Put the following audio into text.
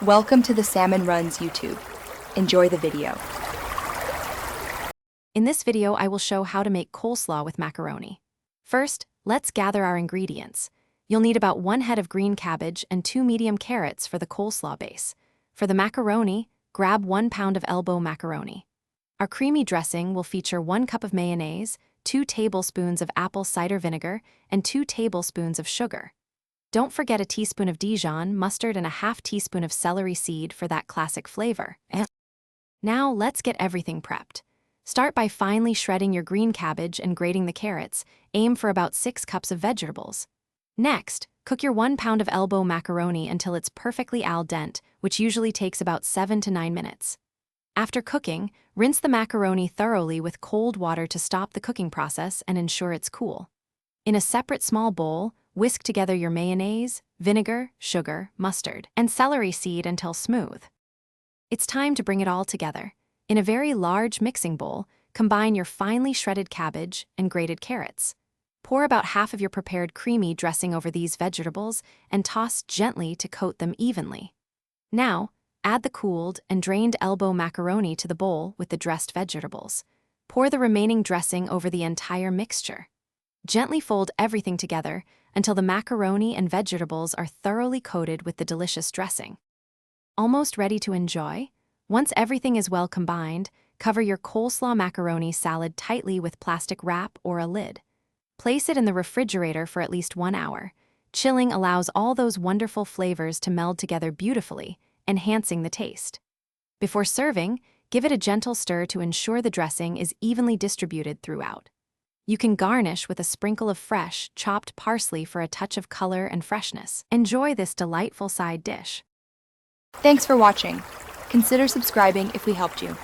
Welcome to the Salmon Runs YouTube. Enjoy the video. In this video, I will show how to make coleslaw with macaroni. First, let's gather our ingredients. You'll need about 1 head of green cabbage and 2 medium carrots for the coleslaw base. For the macaroni, grab 1 pound of elbow macaroni. Our creamy dressing will feature 1 cup of mayonnaise, 2 tablespoons of apple cider vinegar, and 2 tablespoons of sugar. Don't forget a teaspoon of Dijon mustard and a half teaspoon of celery seed for that classic flavor. Now let's get everything prepped. Start by finely shredding your green cabbage and grating the carrots. Aim for about 6 cups of vegetables. Next, cook your 1 pound of elbow macaroni until it's perfectly al dente, which usually takes about 7 to 9 minutes. After cooking, rinse the macaroni thoroughly with cold water to stop the cooking process and ensure it's cool. In a separate small bowl, whisk together your mayonnaise, vinegar, sugar, mustard, and celery seed until smooth. It's time to bring it all together. In a very large mixing bowl, combine your finely shredded cabbage and grated carrots. Pour about half of your prepared creamy dressing over these vegetables and toss gently to coat them evenly. Now, add the cooled and drained elbow macaroni to the bowl with the dressed vegetables. Pour the remaining dressing over the entire mixture. Gently fold everything together until the macaroni and vegetables are thoroughly coated with the delicious dressing. Almost ready to enjoy? Once everything is well combined, cover your coleslaw macaroni salad tightly with plastic wrap or a lid. Place it in the refrigerator for at least 1 hour. Chilling allows all those wonderful flavors to meld together beautifully, enhancing the taste. Before serving, give it a gentle stir to ensure the dressing is evenly distributed throughout. You can garnish with a sprinkle of fresh, chopped parsley for a touch of color and freshness. Enjoy this delightful side dish. Thanks for watching. Consider subscribing if we helped you.